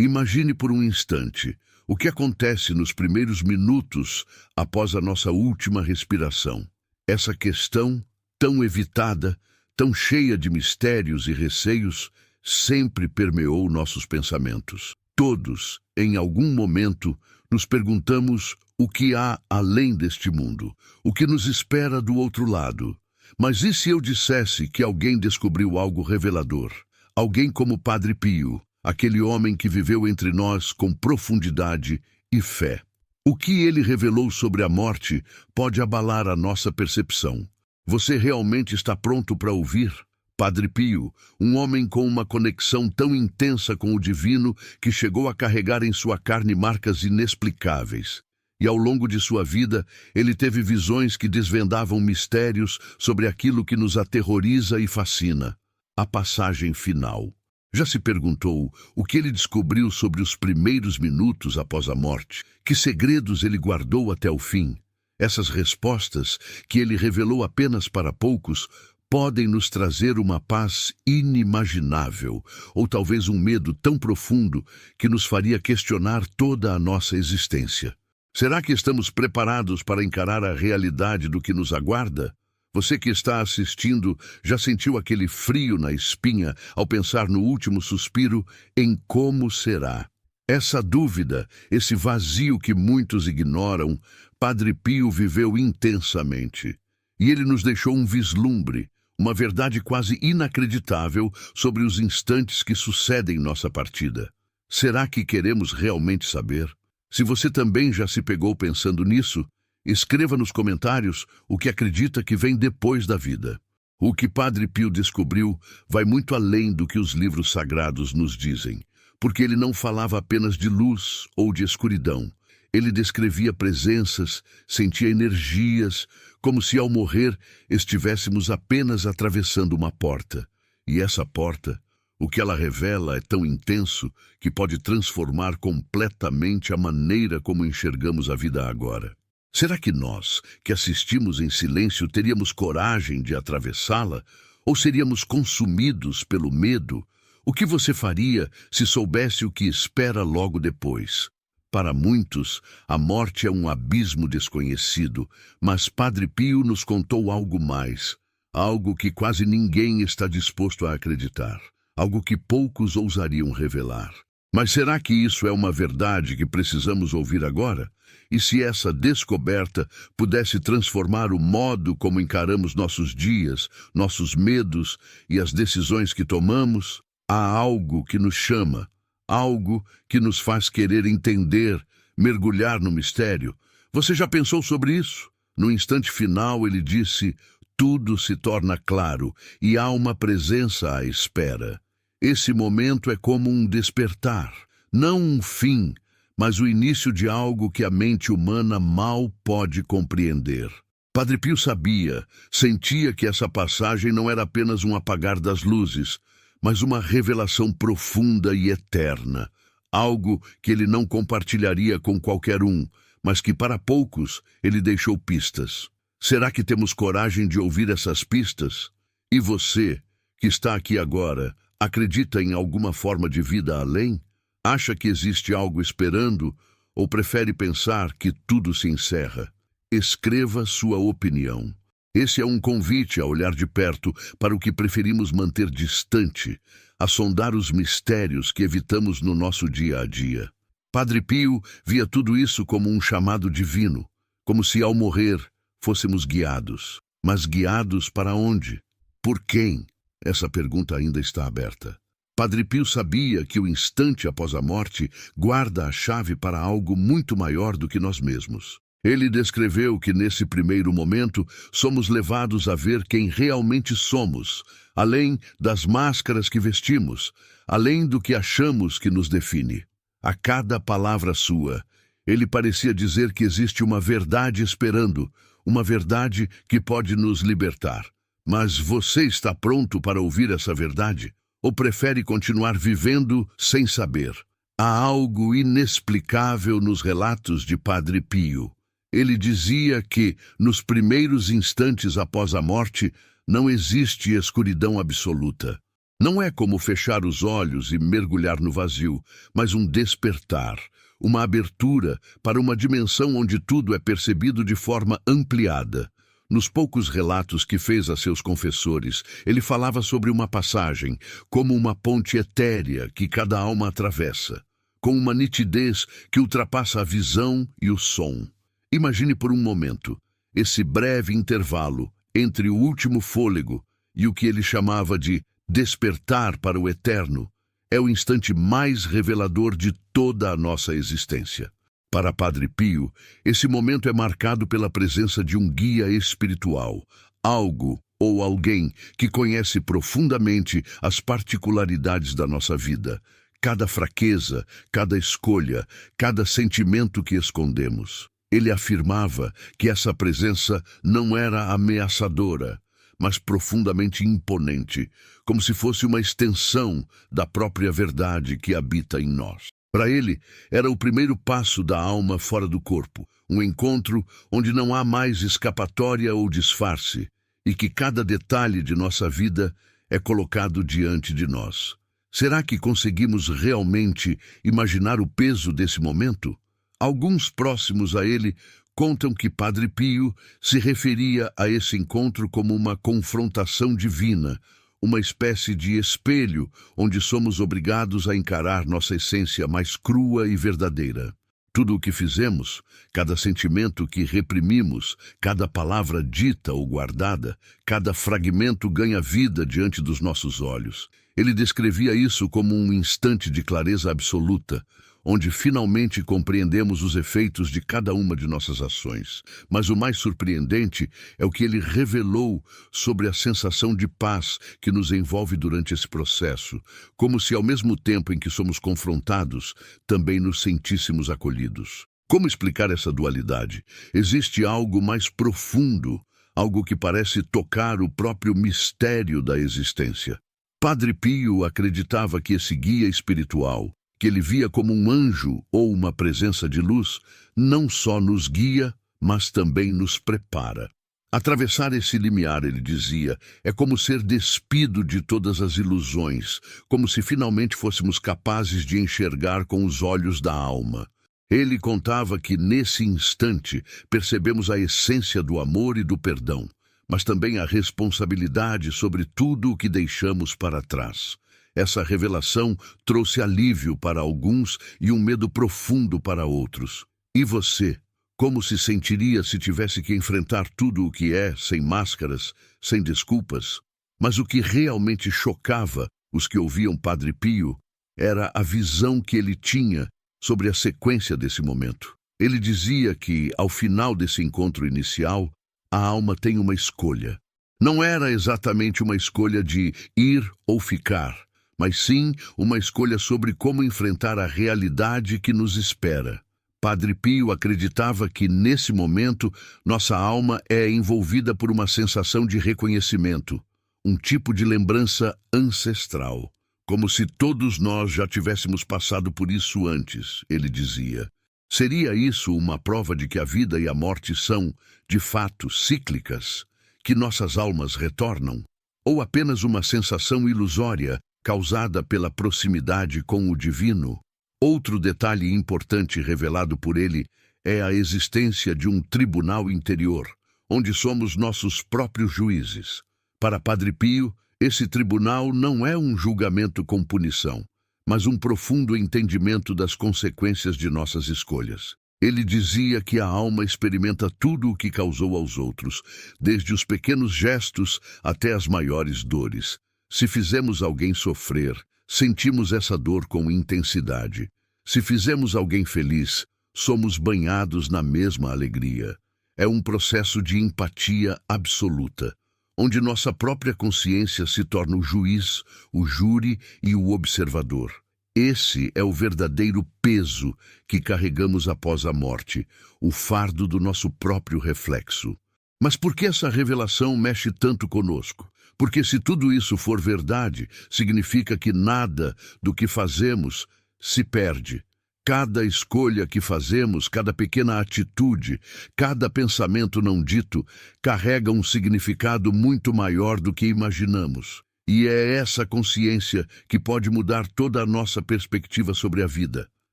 Imagine por um instante o que acontece nos primeiros minutos após a nossa última respiração. Essa questão, tão evitada, tão cheia de mistérios e receios, sempre permeou nossos pensamentos. Todos, em algum momento, nos perguntamos o que há além deste mundo, o que nos espera do outro lado. Mas e se eu dissesse que alguém descobriu algo revelador? Alguém como Padre Pio, aquele homem que viveu entre nós com profundidade e fé. O que ele revelou sobre a morte pode abalar a nossa percepção. Você realmente está pronto para ouvir? Padre Pio, um homem com uma conexão tão intensa com o divino que chegou a carregar em sua carne marcas inexplicáveis. E ao longo de sua vida, ele teve visões que desvendavam mistérios sobre aquilo que nos aterroriza e fascina: a passagem final. Já se perguntou o que ele descobriu sobre os primeiros minutos após a morte? Que segredos ele guardou até o fim? Essas respostas, que ele revelou apenas para poucos, podem nos trazer uma paz inimaginável, ou talvez um medo tão profundo que nos faria questionar toda a nossa existência. Será que estamos preparados para encarar a realidade do que nos aguarda? Você que está assistindo já sentiu aquele frio na espinha ao pensar no último suspiro em como será? Essa dúvida, esse vazio que muitos ignoram, Padre Pio viveu intensamente. E ele nos deixou um vislumbre, uma verdade quase inacreditável sobre os instantes que sucedem nossa partida. Será que queremos realmente saber? Se você também já se pegou pensando nisso, escreva nos comentários o que acredita que vem depois da vida. O que Padre Pio descobriu vai muito além do que os livros sagrados nos dizem, porque ele não falava apenas de luz ou de escuridão. Ele descrevia presenças, sentia energias, como se ao morrer estivéssemos apenas atravessando uma porta. E essa porta, o que ela revela é tão intenso que pode transformar completamente a maneira como enxergamos a vida agora. Será que nós, que assistimos em silêncio, teríamos coragem de atravessá-la? Ou seríamos consumidos pelo medo? O que você faria se soubesse o que espera logo depois? Para muitos, a morte é um abismo desconhecido, mas Padre Pio nos contou algo mais, algo que quase ninguém está disposto a acreditar, algo que poucos ousariam revelar. Mas será que isso é uma verdade que precisamos ouvir agora? E se essa descoberta pudesse transformar o modo como encaramos nossos dias, nossos medos e as decisões que tomamos? Há algo que nos chama, algo que nos faz querer entender, mergulhar no mistério. Você já pensou sobre isso? No instante final ele disse: tudo se torna claro e há uma presença à espera. Esse momento é como um despertar, não um fim, mas o início de algo que a mente humana mal pode compreender. Padre Pio sabia, sentia que essa passagem não era apenas um apagar das luzes, mas uma revelação profunda e eterna, algo que ele não compartilharia com qualquer um, mas que para poucos ele deixou pistas. Será que temos coragem de ouvir essas pistas? E você, que está aqui agora, acredita em alguma forma de vida além? Acha que existe algo esperando ou prefere pensar que tudo se encerra? Escreva sua opinião. Esse é um convite a olhar de perto para o que preferimos manter distante, a sondar os mistérios que evitamos no nosso dia a dia. Padre Pio via tudo isso como um chamado divino, como se ao morrer fôssemos guiados. Mas guiados para onde? Por quem? Essa pergunta ainda está aberta. Padre Pio sabia que o instante após a morte guarda a chave para algo muito maior do que nós mesmos. Ele descreveu que nesse primeiro momento somos levados a ver quem realmente somos, além das máscaras que vestimos, além do que achamos que nos define. A cada palavra sua, ele parecia dizer que existe uma verdade esperando, uma verdade que pode nos libertar. Mas você está pronto para ouvir essa verdade? Ou prefere continuar vivendo sem saber? Há algo inexplicável nos relatos de Padre Pio. Ele dizia que, nos primeiros instantes após a morte, não existe escuridão absoluta. Não é como fechar os olhos e mergulhar no vazio, mas um despertar, uma abertura para uma dimensão onde tudo é percebido de forma ampliada. Nos poucos relatos que fez a seus confessores, ele falava sobre uma passagem, como uma ponte etérea que cada alma atravessa, com uma nitidez que ultrapassa a visão e o som. Imagine por um momento esse breve intervalo entre o último fôlego e o que ele chamava de despertar para o eterno. É o instante mais revelador de toda a nossa existência. Para Padre Pio, esse momento é marcado pela presença de um guia espiritual, algo ou alguém que conhece profundamente as particularidades da nossa vida, cada fraqueza, cada escolha, cada sentimento que escondemos. Ele afirmava que essa presença não era ameaçadora, mas profundamente imponente, como se fosse uma extensão da própria verdade que habita em nós. Para ele, era o primeiro passo da alma fora do corpo, um encontro onde não há mais escapatória ou disfarce, e que cada detalhe de nossa vida é colocado diante de nós. Será que conseguimos realmente imaginar o peso desse momento? Alguns próximos a ele contam que Padre Pio se referia a esse encontro como uma confrontação divina, uma espécie de espelho onde somos obrigados a encarar nossa essência mais crua e verdadeira. Tudo o que fizemos, cada sentimento que reprimimos, cada palavra dita ou guardada, cada fragmento ganha vida diante dos nossos olhos. Ele descrevia isso como um instante de clareza absoluta, onde finalmente compreendemos os efeitos de cada uma de nossas ações. Mas o mais surpreendente é o que ele revelou sobre a sensação de paz que nos envolve durante esse processo, como se ao mesmo tempo em que somos confrontados, também nos sentíssemos acolhidos. Como explicar essa dualidade? Existe algo mais profundo, algo que parece tocar o próprio mistério da existência. Padre Pio acreditava que esse guia espiritual, que ele via como um anjo ou uma presença de luz, não só nos guia, mas também nos prepara. Atravessar esse limiar, ele dizia, é como ser despido de todas as ilusões, como se finalmente fôssemos capazes de enxergar com os olhos da alma. Ele contava que, nesse instante, percebemos a essência do amor e do perdão, mas também a responsabilidade sobre tudo o que deixamos para trás. Essa revelação trouxe alívio para alguns e um medo profundo para outros. E você, como se sentiria se tivesse que enfrentar tudo o que é, sem máscaras, sem desculpas? Mas o que realmente chocava os que ouviam Padre Pio era a visão que ele tinha sobre a sequência desse momento. Ele dizia que, ao final desse encontro inicial, a alma tem uma escolha. Não era exatamente uma escolha de ir ou ficar, mas sim uma escolha sobre como enfrentar a realidade que nos espera. Padre Pio acreditava que, nesse momento, nossa alma é envolvida por uma sensação de reconhecimento, um tipo de lembrança ancestral, como se todos nós já tivéssemos passado por isso antes, ele dizia. Seria isso uma prova de que a vida e a morte são, de fato, cíclicas, que nossas almas retornam? Ou apenas uma sensação ilusória causada pela proximidade com o divino? Outro detalhe importante revelado por ele é a existência de um tribunal interior, onde somos nossos próprios juízes. Para Padre Pio, esse tribunal não é um julgamento com punição, mas um profundo entendimento das consequências de nossas escolhas. Ele dizia que a alma experimenta tudo o que causou aos outros, desde os pequenos gestos até as maiores dores. Se fizemos alguém sofrer, sentimos essa dor com intensidade. Se fizemos alguém feliz, somos banhados na mesma alegria. É um processo de empatia absoluta, onde nossa própria consciência se torna o juiz, o júri e o observador. Esse é o verdadeiro peso que carregamos após a morte, o fardo do nosso próprio reflexo. Mas por que essa revelação mexe tanto conosco? Porque se tudo isso for verdade, significa que nada do que fazemos se perde. Cada escolha que fazemos, cada pequena atitude, cada pensamento não dito, carrega um significado muito maior do que imaginamos. E é essa consciência que pode mudar toda a nossa perspectiva sobre a vida.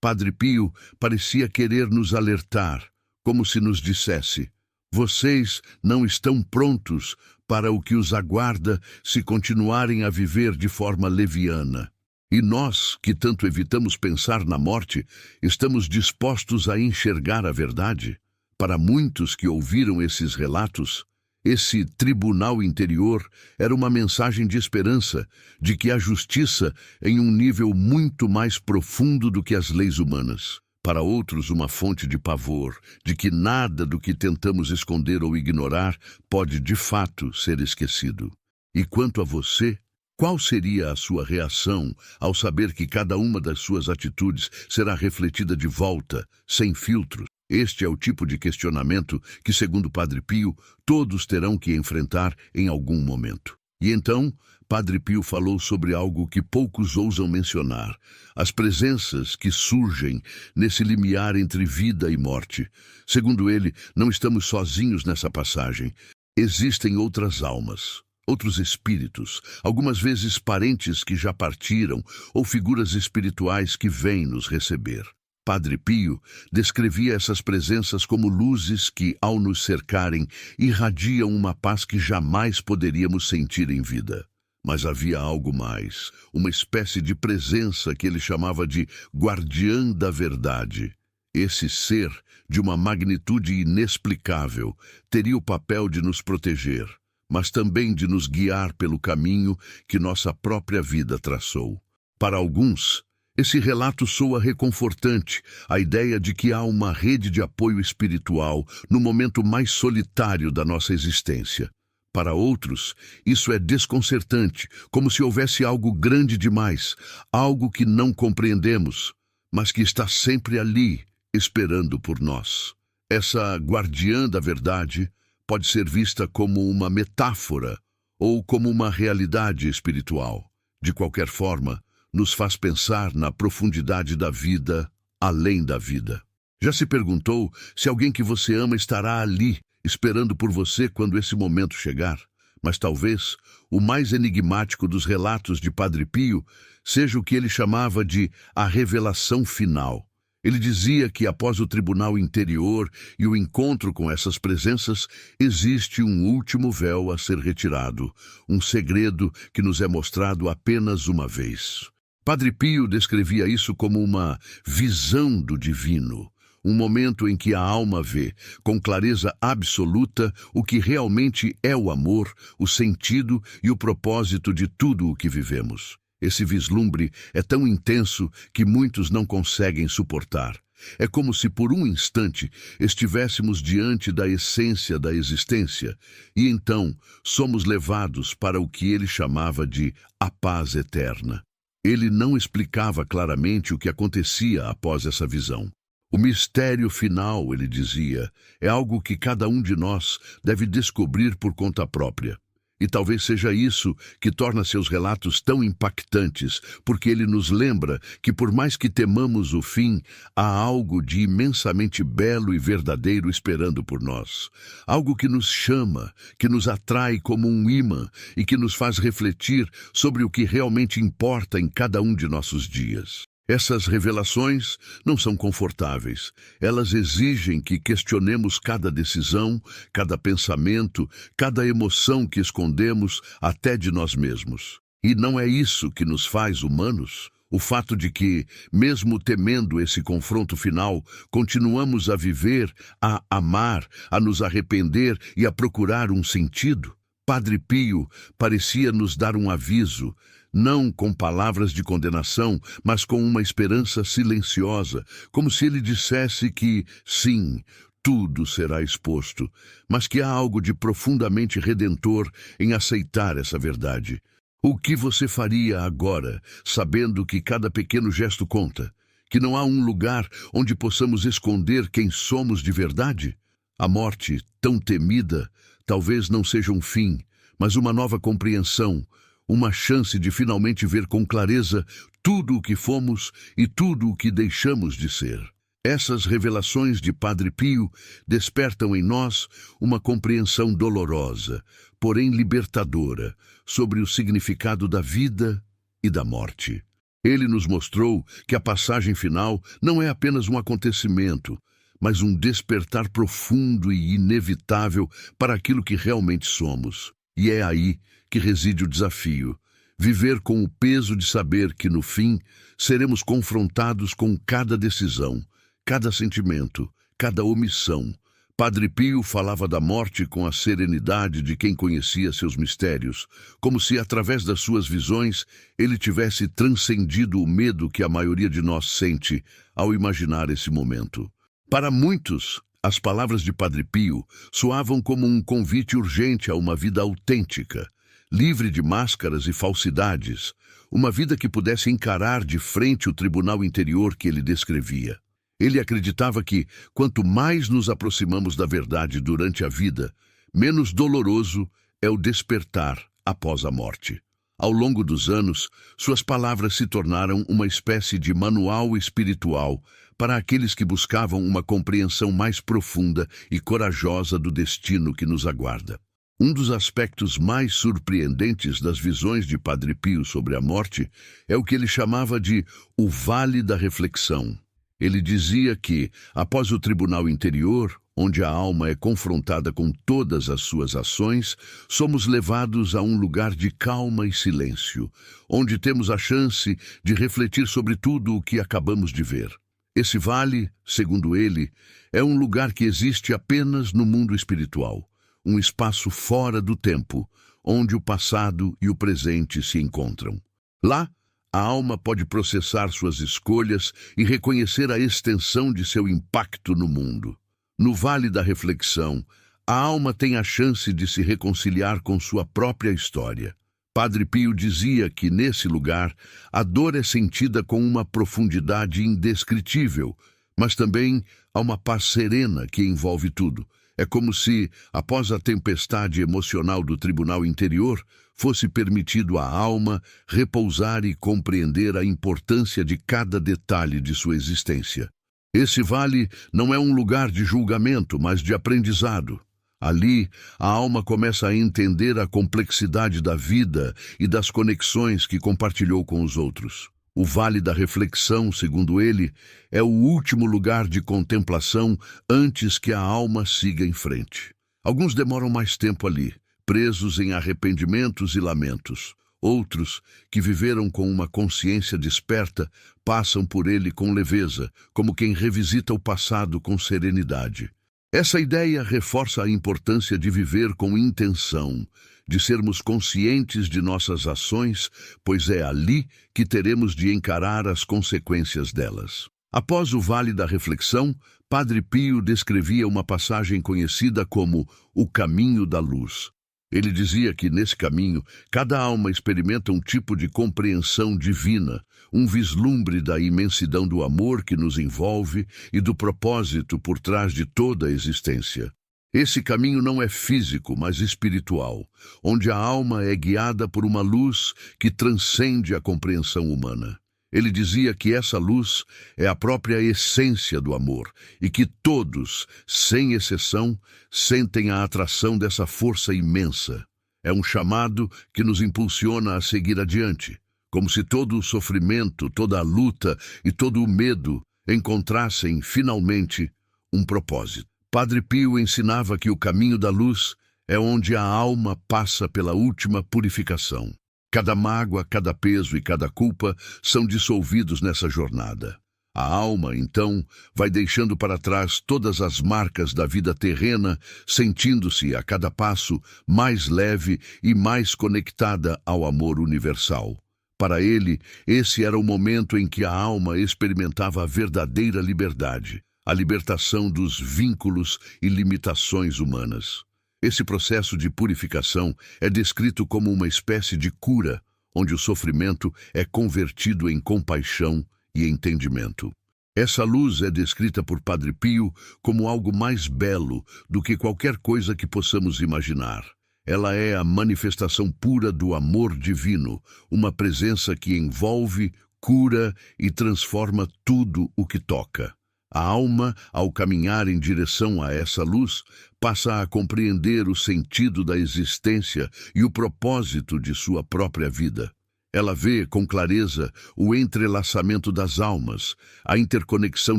Padre Pio parecia querer nos alertar, como se nos dissesse: vocês não estão prontos para o que os aguarda se continuarem a viver de forma leviana. E nós, que tanto evitamos pensar na morte, estamos dispostos a enxergar a verdade? Para muitos que ouviram esses relatos, esse tribunal interior era uma mensagem de esperança, de que a justiça em um nível muito mais profundo do que as leis humanas. Para outros, uma fonte de pavor, de que nada do que tentamos esconder ou ignorar pode de fato ser esquecido. E quanto a você, qual seria a sua reação ao saber que cada uma das suas atitudes será refletida de volta, sem filtros? Este é o tipo de questionamento que, segundo Padre Pio, todos terão que enfrentar em algum momento. E então, Padre Pio falou sobre algo que poucos ousam mencionar: as presenças que surgem nesse limiar entre vida e morte. Segundo ele, não estamos sozinhos nessa passagem. Existem outras almas, outros espíritos, algumas vezes parentes que já partiram ou figuras espirituais que vêm nos receber. Padre Pio descrevia essas presenças como luzes que, ao nos cercarem, irradiam uma paz que jamais poderíamos sentir em vida. Mas havia algo mais, uma espécie de presença que ele chamava de guardiã da verdade. Esse ser, de uma magnitude inexplicável, teria o papel de nos proteger, mas também de nos guiar pelo caminho que nossa própria vida traçou. Para alguns, esse relato soa reconfortante, a ideia de que há uma rede de apoio espiritual no momento mais solitário da nossa existência. Para outros, isso é desconcertante, como se houvesse algo grande demais, algo que não compreendemos, mas que está sempre ali, esperando por nós. Essa guardiã da verdade pode ser vista como uma metáfora ou como uma realidade espiritual. De qualquer forma, nos faz pensar na profundidade da vida, além da vida. Já se perguntou se alguém que você ama estará ali, esperando por você quando esse momento chegar? Mas talvez o mais enigmático dos relatos de Padre Pio seja o que ele chamava de a revelação final. Ele dizia que após o tribunal interior e o encontro com essas presenças, existe um último véu a ser retirado, um segredo que nos é mostrado apenas uma vez. Padre Pio descrevia isso como uma visão do divino, um momento em que a alma vê, com clareza absoluta, o que realmente é o amor, o sentido e o propósito de tudo o que vivemos. Esse vislumbre é tão intenso que muitos não conseguem suportar. É como se por um instante estivéssemos diante da essência da existência, e então somos levados para o que ele chamava de a paz eterna. Ele não explicava claramente o que acontecia após essa visão. O mistério final, ele dizia, é algo que cada um de nós deve descobrir por conta própria. E talvez seja isso que torna seus relatos tão impactantes, porque ele nos lembra que, por mais que temamos o fim, há algo de imensamente belo e verdadeiro esperando por nós. Algo que nos chama, que nos atrai como um imã e que nos faz refletir sobre o que realmente importa em cada um de nossos dias. Essas revelações não são confortáveis. Elas exigem que questionemos cada decisão, cada pensamento, cada emoção que escondemos até de nós mesmos. E não é isso que nos faz humanos? O fato de que, mesmo temendo esse confronto final, continuamos a viver, a amar, a nos arrepender e a procurar um sentido? Padre Pio parecia nos dar um aviso, não com palavras de condenação, mas com uma esperança silenciosa, como se ele dissesse que, sim, tudo será exposto, mas que há algo de profundamente redentor em aceitar essa verdade. O que você faria agora, sabendo que cada pequeno gesto conta, que não há um lugar onde possamos esconder quem somos de verdade? A morte, tão temida, talvez não seja um fim, mas uma nova compreensão, uma chance de finalmente ver com clareza tudo o que fomos e tudo o que deixamos de ser. Essas revelações de Padre Pio despertam em nós uma compreensão dolorosa, porém libertadora, sobre o significado da vida e da morte. Ele nos mostrou que a passagem final não é apenas um acontecimento, mas um despertar profundo e inevitável para aquilo que realmente somos. E é aí que reside o desafio: viver com o peso de saber que, no fim, seremos confrontados com cada decisão, cada sentimento, cada omissão. Padre Pio falava da morte com a serenidade de quem conhecia seus mistérios, como se, através das suas visões, ele tivesse transcendido o medo que a maioria de nós sente ao imaginar esse momento. Para muitos, as palavras de Padre Pio soavam como um convite urgente a uma vida autêntica, livre de máscaras e falsidades, uma vida que pudesse encarar de frente o tribunal interior que ele descrevia. Ele acreditava que, quanto mais nos aproximamos da verdade durante a vida, menos doloroso é o despertar após a morte. Ao longo dos anos, suas palavras se tornaram uma espécie de manual espiritual para aqueles que buscavam uma compreensão mais profunda e corajosa do destino que nos aguarda. Um dos aspectos mais surpreendentes das visões de Padre Pio sobre a morte é o que ele chamava de o Vale da Reflexão. Ele dizia que, após o tribunal interior, onde a alma é confrontada com todas as suas ações, somos levados a um lugar de calma e silêncio, onde temos a chance de refletir sobre tudo o que acabamos de ver. Esse vale, segundo ele, é um lugar que existe apenas no mundo espiritual, um espaço fora do tempo, onde o passado e o presente se encontram. Lá, a alma pode processar suas escolhas e reconhecer a extensão de seu impacto no mundo. No Vale da Reflexão, a alma tem a chance de se reconciliar com sua própria história. Padre Pio dizia que, nesse lugar, a dor é sentida com uma profundidade indescritível, mas também há uma paz serena que envolve tudo. É como se, após a tempestade emocional do tribunal interior, fosse permitido à alma repousar e compreender a importância de cada detalhe de sua existência. Esse vale não é um lugar de julgamento, mas de aprendizado. Ali, a alma começa a entender a complexidade da vida e das conexões que compartilhou com os outros. O Vale da Reflexão, segundo ele, é o último lugar de contemplação antes que a alma siga em frente. Alguns demoram mais tempo ali, presos em arrependimentos e lamentos. Outros, que viveram com uma consciência desperta, passam por ele com leveza, como quem revisita o passado com serenidade. Essa ideia reforça a importância de viver com intenção, de sermos conscientes de nossas ações, pois é ali que teremos de encarar as consequências delas. Após o Vale da Reflexão, Padre Pio descrevia uma passagem conhecida como o Caminho da Luz. Ele dizia que, nesse caminho, cada alma experimenta um tipo de compreensão divina, um vislumbre da imensidão do amor que nos envolve e do propósito por trás de toda a existência. Esse caminho não é físico, mas espiritual, onde a alma é guiada por uma luz que transcende a compreensão humana. Ele dizia que essa luz é a própria essência do amor e que todos, sem exceção, sentem a atração dessa força imensa. É um chamado que nos impulsiona a seguir adiante, como se todo o sofrimento, toda a luta e todo o medo encontrassem, finalmente, um propósito. Padre Pio ensinava que o caminho da luz é onde a alma passa pela última purificação. Cada mágoa, cada peso e cada culpa são dissolvidos nessa jornada. A alma, então, vai deixando para trás todas as marcas da vida terrena, sentindo-se, a cada passo, mais leve e mais conectada ao amor universal. Para ele, esse era o momento em que a alma experimentava a verdadeira liberdade, a libertação dos vínculos e limitações humanas. Esse processo de purificação é descrito como uma espécie de cura, onde o sofrimento é convertido em compaixão e entendimento. Essa luz é descrita por Padre Pio como algo mais belo do que qualquer coisa que possamos imaginar. Ela é a manifestação pura do amor divino, uma presença que envolve, cura e transforma tudo o que toca. A alma, ao caminhar em direção a essa luz, passa a compreender o sentido da existência e o propósito de sua própria vida. Ela vê com clareza o entrelaçamento das almas, a interconexão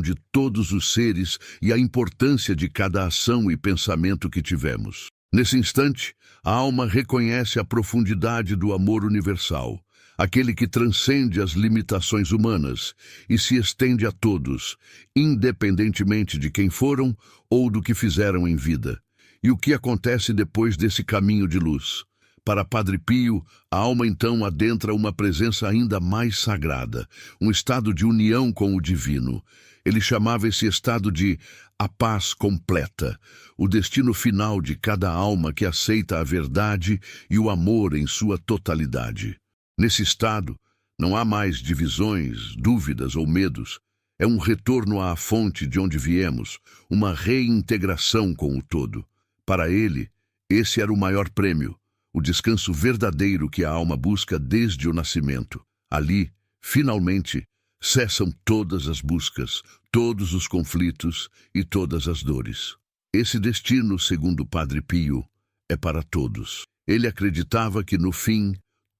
de todos os seres e a importância de cada ação e pensamento que tivemos. Nesse instante, a alma reconhece a profundidade do amor universal, aquele que transcende as limitações humanas e se estende a todos, independentemente de quem foram ou do que fizeram em vida. E o que acontece depois desse caminho de luz? Para Padre Pio, a alma então adentra uma presença ainda mais sagrada, um estado de união com o divino. Ele chamava esse estado de a paz completa, o destino final de cada alma que aceita a verdade e o amor em sua totalidade. Nesse estado, não há mais divisões, dúvidas ou medos. É um retorno à fonte de onde viemos, uma reintegração com o todo. Para ele, esse era o maior prêmio, o descanso verdadeiro que a alma busca desde o nascimento. Ali, finalmente, cessam todas as buscas, todos os conflitos e todas as dores. Esse destino, segundo Padre Pio, é para todos. Ele acreditava que, no fim,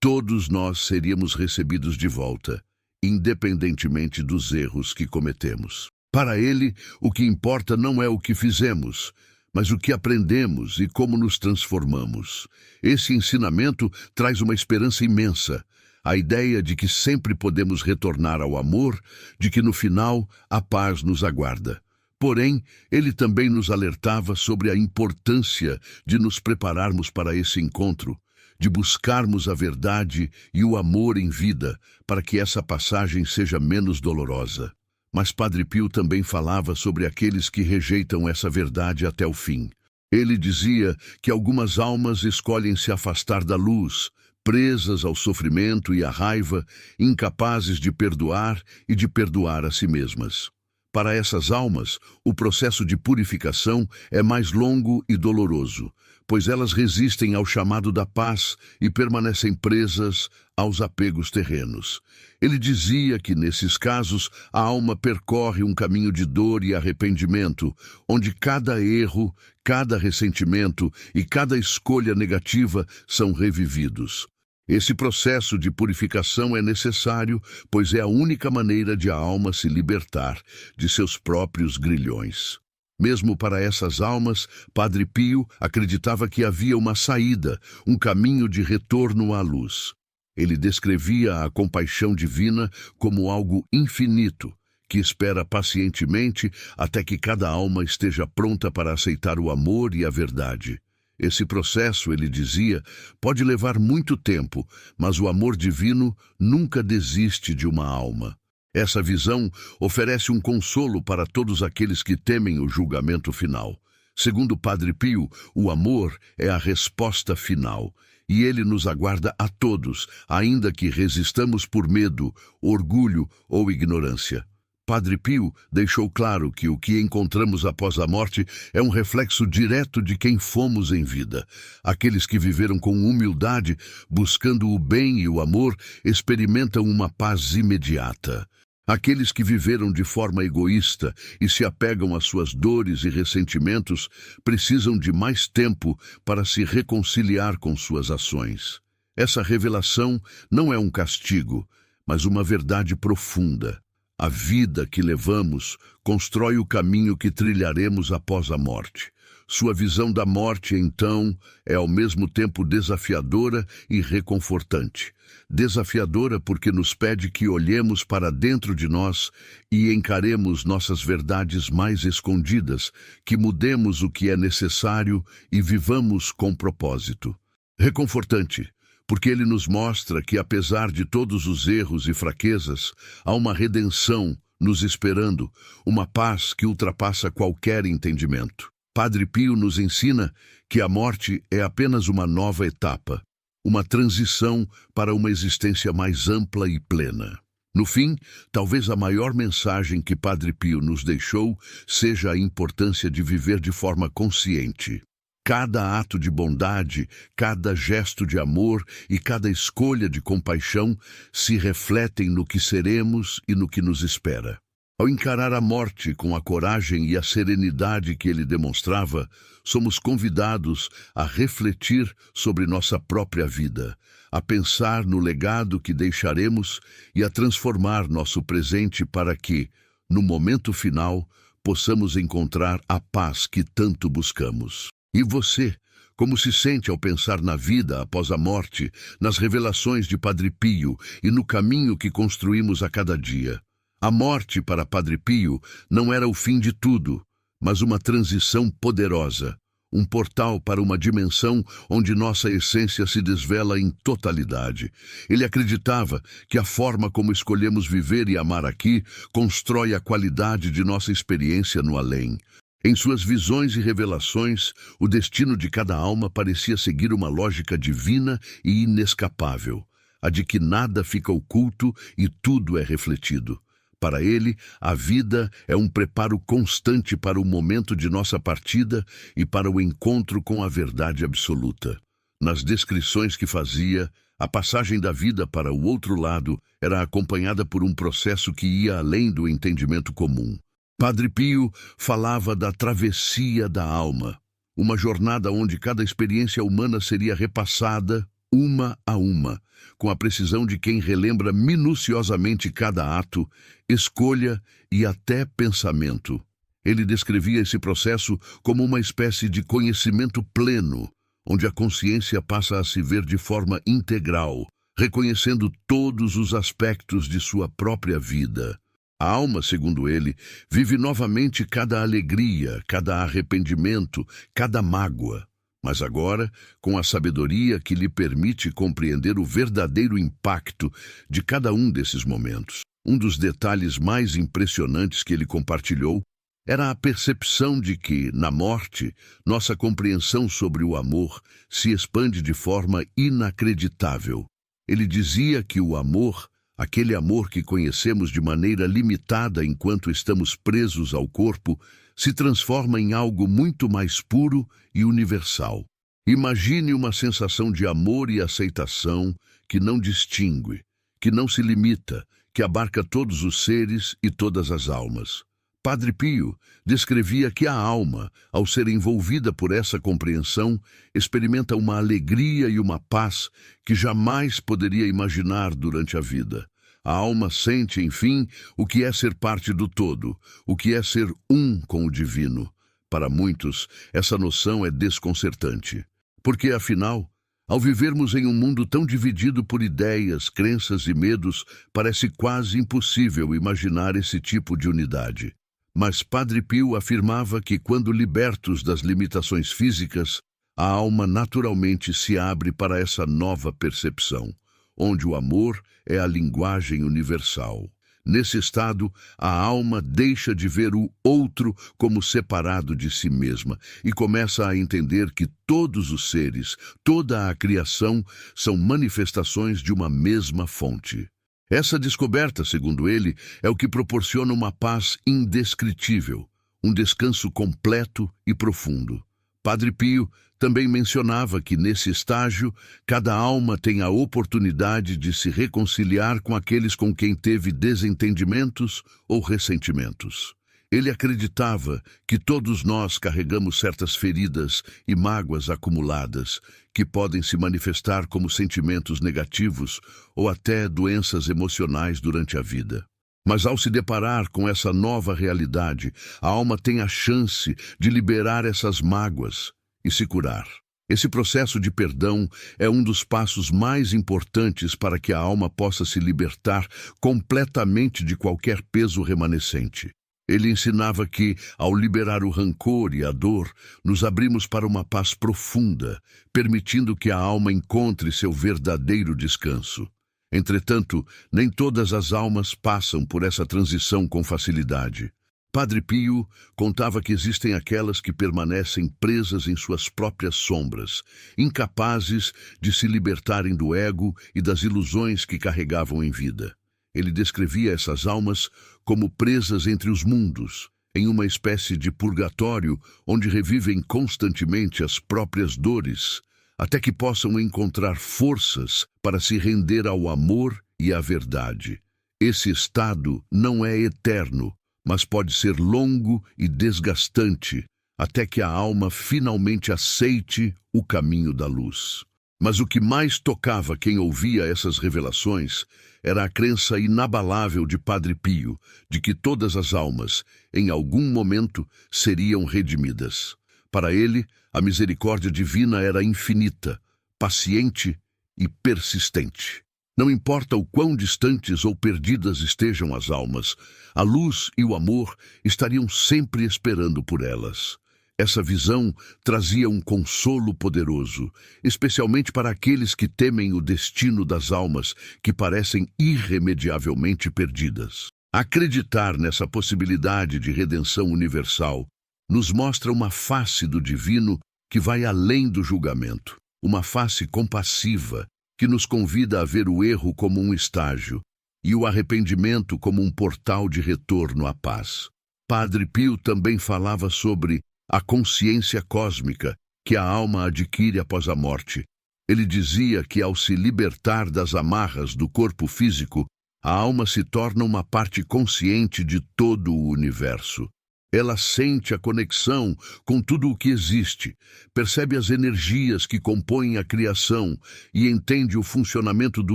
todos nós seríamos recebidos de volta, independentemente dos erros que cometemos. Para ele, o que importa não é o que fizemos, mas o que aprendemos e como nos transformamos. Esse ensinamento traz uma esperança imensa, a ideia de que sempre podemos retornar ao amor, de que no final a paz nos aguarda. Porém, ele também nos alertava sobre a importância de nos prepararmos para esse encontro, de buscarmos a verdade e o amor em vida, para que essa passagem seja menos dolorosa. Mas Padre Pio também falava sobre aqueles que rejeitam essa verdade até o fim. Ele dizia que algumas almas escolhem se afastar da luz, presas ao sofrimento e à raiva, incapazes de perdoar e de perdoar a si mesmas. Para essas almas, o processo de purificação é mais longo e doloroso, pois elas resistem ao chamado da paz e permanecem presas aos apegos terrenos. Ele dizia que, nesses casos, a alma percorre um caminho de dor e arrependimento, onde cada erro, cada ressentimento e cada escolha negativa são revividos. Esse processo de purificação é necessário, pois é a única maneira de a alma se libertar de seus próprios grilhões. Mesmo para essas almas, Padre Pio acreditava que havia uma saída, um caminho de retorno à luz. Ele descrevia a compaixão divina como algo infinito, que espera pacientemente até que cada alma esteja pronta para aceitar o amor e a verdade. Esse processo, ele dizia, pode levar muito tempo, mas o amor divino nunca desiste de uma alma. Essa visão oferece um consolo para todos aqueles que temem o julgamento final. Segundo Padre Pio, o amor é a resposta final, e ele nos aguarda a todos, ainda que resistamos por medo, orgulho ou ignorância. Padre Pio deixou claro que o que encontramos após a morte é um reflexo direto de quem fomos em vida. Aqueles que viveram com humildade, buscando o bem e o amor, experimentam uma paz imediata. Aqueles que viveram de forma egoísta e se apegam às suas dores e ressentimentos precisam de mais tempo para se reconciliar com suas ações. Essa revelação não é um castigo, mas uma verdade profunda. A vida que levamos constrói o caminho que trilharemos após a morte. Sua visão da morte, então, é ao mesmo tempo desafiadora e reconfortante. Desafiadora porque nos pede que olhemos para dentro de nós e encaremos nossas verdades mais escondidas, que mudemos o que é necessário e vivamos com propósito. Reconfortante, porque ele nos mostra que, apesar de todos os erros e fraquezas, há uma redenção nos esperando, uma paz que ultrapassa qualquer entendimento. Padre Pio nos ensina que a morte é apenas uma nova etapa, uma transição para uma existência mais ampla e plena. No fim, talvez a maior mensagem que Padre Pio nos deixou seja a importância de viver de forma consciente. Cada ato de bondade, cada gesto de amor e cada escolha de compaixão se refletem no que seremos e no que nos espera. Ao encarar a morte com a coragem e a serenidade que ele demonstrava, somos convidados a refletir sobre nossa própria vida, a pensar no legado que deixaremos e a transformar nosso presente para que, no momento final, possamos encontrar a paz que tanto buscamos. E você, como se sente ao pensar na vida após a morte, nas revelações de Padre Pio e no caminho que construímos a cada dia? A morte para Padre Pio não era o fim de tudo, mas uma transição poderosa, um portal para uma dimensão onde nossa essência se desvela em totalidade. Ele acreditava que a forma como escolhemos viver e amar aqui constrói a qualidade de nossa experiência no além. Em suas visões e revelações, o destino de cada alma parecia seguir uma lógica divina e inescapável, a de que nada fica oculto e tudo é refletido. Para ele, a vida é um preparo constante para o momento de nossa partida e para o encontro com a verdade absoluta. Nas descrições que fazia, a passagem da vida para o outro lado era acompanhada por um processo que ia além do entendimento comum. Padre Pio falava da travessia da alma, uma jornada onde cada experiência humana seria repassada, uma a uma, com a precisão de quem relembra minuciosamente cada ato, escolha e até pensamento. Ele descrevia esse processo como uma espécie de conhecimento pleno, onde a consciência passa a se ver de forma integral, reconhecendo todos os aspectos de sua própria vida. A alma, segundo ele, vive novamente cada alegria, cada arrependimento, cada mágoa. Mas agora, com a sabedoria que lhe permite compreender o verdadeiro impacto de cada um desses momentos. Um dos detalhes mais impressionantes que ele compartilhou era a percepção de que, na morte, nossa compreensão sobre o amor se expande de forma inacreditável. Ele dizia que o amor, aquele amor que conhecemos de maneira limitada enquanto estamos presos ao corpo, se transforma em algo muito mais puro e universal. Imagine uma sensação de amor e aceitação que não distingue, que não se limita, que abarca todos os seres e todas as almas. Padre Pio descrevia que a alma, ao ser envolvida por essa compreensão, experimenta uma alegria e uma paz que jamais poderia imaginar durante a vida. A alma sente, enfim, o que é ser parte do todo, o que é ser um com o divino. Para muitos, essa noção é desconcertante, porque, afinal, ao vivermos em um mundo tão dividido por ideias, crenças e medos, parece quase impossível imaginar esse tipo de unidade. Mas Padre Pio afirmava que, quando libertos das limitações físicas, a alma naturalmente se abre para essa nova percepção, onde o amor é a linguagem universal. Nesse estado, a alma deixa de ver o outro como separado de si mesma e começa a entender que todos os seres, toda a criação, são manifestações de uma mesma fonte. Essa descoberta, segundo ele, é o que proporciona uma paz indescritível, um descanso completo e profundo. Padre Pio também mencionava que, nesse estágio, cada alma tem a oportunidade de se reconciliar com aqueles com quem teve desentendimentos ou ressentimentos. Ele acreditava que todos nós carregamos certas feridas e mágoas acumuladas, que podem se manifestar como sentimentos negativos ou até doenças emocionais durante a vida. Mas ao se deparar com essa nova realidade, a alma tem a chance de liberar essas mágoas e se curar. Esse processo de perdão é um dos passos mais importantes para que a alma possa se libertar completamente de qualquer peso remanescente. Ele ensinava que, ao liberar o rancor e a dor, nos abrimos para uma paz profunda, permitindo que a alma encontre seu verdadeiro descanso. Entretanto, nem todas as almas passam por essa transição com facilidade. Padre Pio contava que existem aquelas que permanecem presas em suas próprias sombras, incapazes de se libertarem do ego e das ilusões que carregavam em vida. Ele descrevia essas almas como presas entre os mundos, em uma espécie de purgatório onde revivem constantemente as próprias dores, até que possam encontrar forças para se render ao amor e à verdade. Esse estado não é eterno, mas pode ser longo e desgastante, até que a alma finalmente aceite o caminho da luz. Mas o que mais tocava quem ouvia essas revelações era a crença inabalável de Padre Pio de que todas as almas, em algum momento, seriam redimidas. Para ele, a misericórdia divina era infinita, paciente e persistente. Não importa o quão distantes ou perdidas estejam as almas, a luz e o amor estariam sempre esperando por elas. Essa visão trazia um consolo poderoso, especialmente para aqueles que temem o destino das almas que parecem irremediavelmente perdidas. Acreditar nessa possibilidade de redenção universal nos mostra uma face do divino que vai além do julgamento, uma face compassiva que nos convida a ver o erro como um estágio e o arrependimento como um portal de retorno à paz. Padre Pio também falava sobre a consciência cósmica que a alma adquire após a morte. Ele dizia que ao se libertar das amarras do corpo físico, a alma se torna uma parte consciente de todo o universo. Ela sente a conexão com tudo o que existe, percebe as energias que compõem a criação e entende o funcionamento do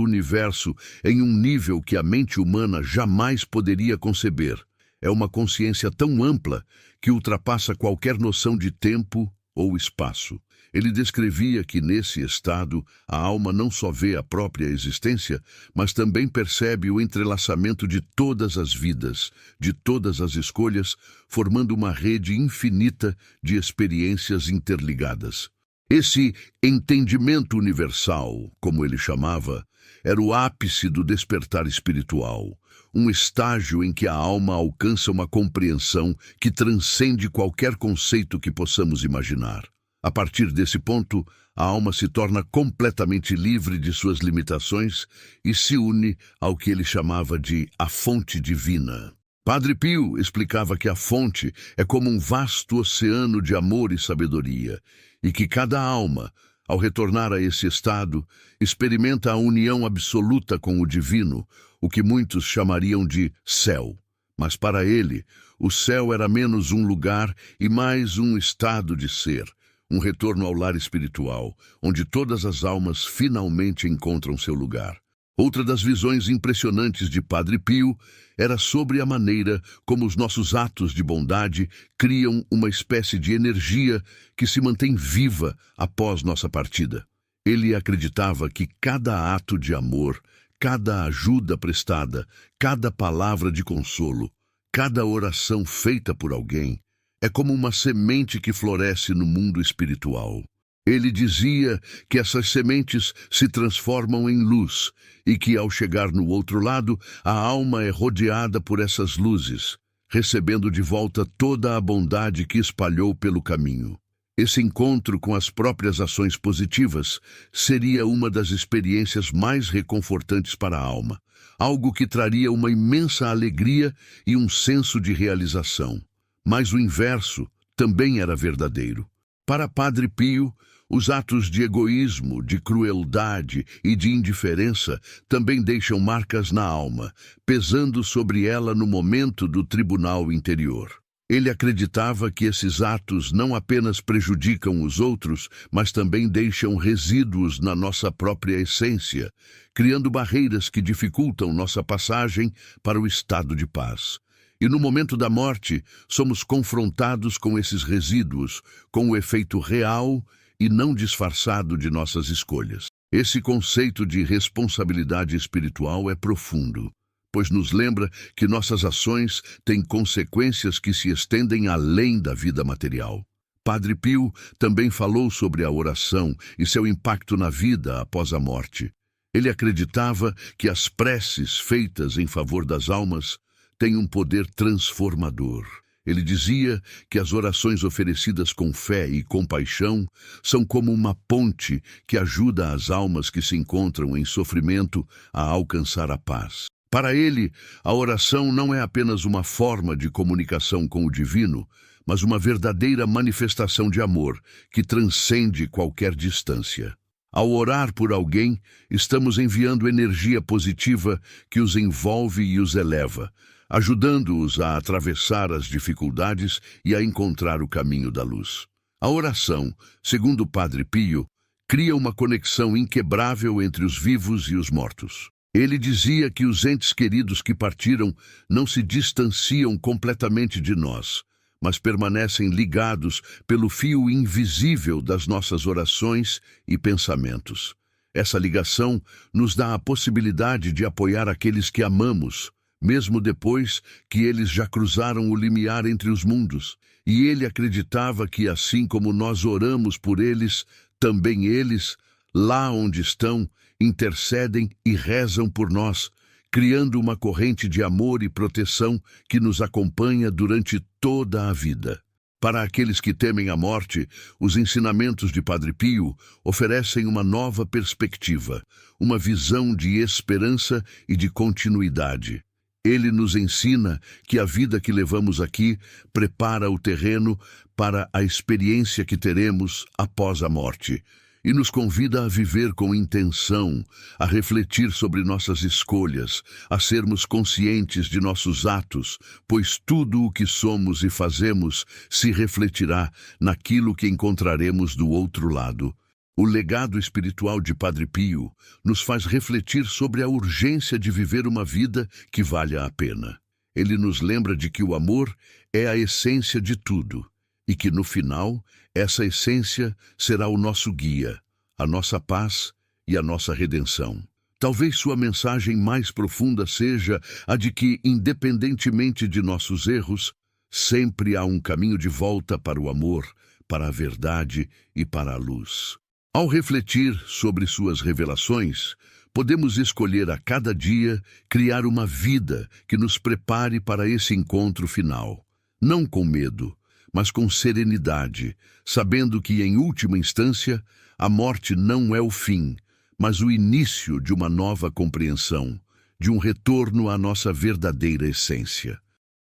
universo em um nível que a mente humana jamais poderia conceber. É uma consciência tão ampla que ultrapassa qualquer noção de tempo ou espaço. Ele descrevia que, nesse estado, a alma não só vê a própria existência, mas também percebe o entrelaçamento de todas as vidas, de todas as escolhas, formando uma rede infinita de experiências interligadas. Esse entendimento universal, como ele chamava, era o ápice do despertar espiritual, um estágio em que a alma alcança uma compreensão que transcende qualquer conceito que possamos imaginar. A partir desse ponto, a alma se torna completamente livre de suas limitações e se une ao que ele chamava de a fonte divina. Padre Pio explicava que a fonte é como um vasto oceano de amor e sabedoria, e que cada alma, ao retornar a esse estado, experimenta a união absoluta com o divino, o que muitos chamariam de céu. Mas para ele, o céu era menos um lugar e mais um estado de ser, um retorno ao lar espiritual, onde todas as almas finalmente encontram seu lugar. Outra das visões impressionantes de Padre Pio era sobre a maneira como os nossos atos de bondade criam uma espécie de energia que se mantém viva após nossa partida. Ele acreditava que cada ato de amor, cada ajuda prestada, cada palavra de consolo, cada oração feita por alguém, é como uma semente que floresce no mundo espiritual. Ele dizia que essas sementes se transformam em luz e que, ao chegar no outro lado, a alma é rodeada por essas luzes, recebendo de volta toda a bondade que espalhou pelo caminho. Esse encontro com as próprias ações positivas seria uma das experiências mais reconfortantes para a alma, algo que traria uma imensa alegria e um senso de realização. Mas o inverso também era verdadeiro. Para Padre Pio, os atos de egoísmo, de crueldade e de indiferença também deixam marcas na alma, pesando sobre ela no momento do tribunal interior. Ele acreditava que esses atos não apenas prejudicam os outros, mas também deixam resíduos na nossa própria essência, criando barreiras que dificultam nossa passagem para o estado de paz. E no momento da morte, somos confrontados com esses resíduos, com o efeito real e não disfarçado de nossas escolhas. Esse conceito de responsabilidade espiritual é profundo, pois nos lembra que nossas ações têm consequências que se estendem além da vida material. Padre Pio também falou sobre a oração e seu impacto na vida após a morte. Ele acreditava que as preces feitas em favor das almas têm um poder transformador. Ele dizia que as orações oferecidas com fé e compaixão são como uma ponte que ajuda as almas que se encontram em sofrimento a alcançar a paz. Para ele, a oração não é apenas uma forma de comunicação com o divino, mas uma verdadeira manifestação de amor que transcende qualquer distância. Ao orar por alguém, estamos enviando energia positiva que os envolve e os eleva, ajudando-os a atravessar as dificuldades e a encontrar o caminho da luz. A oração, segundo o Padre Pio, cria uma conexão inquebrável entre os vivos e os mortos. Ele dizia que os entes queridos que partiram não se distanciam completamente de nós, mas permanecem ligados pelo fio invisível das nossas orações e pensamentos. Essa ligação nos dá a possibilidade de apoiar aqueles que amamos, mesmo depois que eles já cruzaram o limiar entre os mundos. E ele acreditava que, assim como nós oramos por eles, também eles, lá onde estão, intercedem e rezam por nós, criando uma corrente de amor e proteção que nos acompanha durante toda a vida. Para aqueles que temem a morte, os ensinamentos de Padre Pio oferecem uma nova perspectiva, uma visão de esperança e de continuidade. Ele nos ensina que a vida que levamos aqui prepara o terreno para a experiência que teremos após a morte, e nos convida a viver com intenção, a refletir sobre nossas escolhas, a sermos conscientes de nossos atos, pois tudo o que somos e fazemos se refletirá naquilo que encontraremos do outro lado. O legado espiritual de Padre Pio nos faz refletir sobre a urgência de viver uma vida que valha a pena. Ele nos lembra de que o amor é a essência de tudo e que, no final, essa essência será o nosso guia, a nossa paz e a nossa redenção. Talvez sua mensagem mais profunda seja a de que, independentemente de nossos erros, sempre há um caminho de volta para o amor, para a verdade e para a luz. Ao refletir sobre suas revelações, podemos escolher a cada dia criar uma vida que nos prepare para esse encontro final, não com medo, mas com serenidade, sabendo que, em última instância, a morte não é o fim, mas o início de uma nova compreensão, de um retorno à nossa verdadeira essência.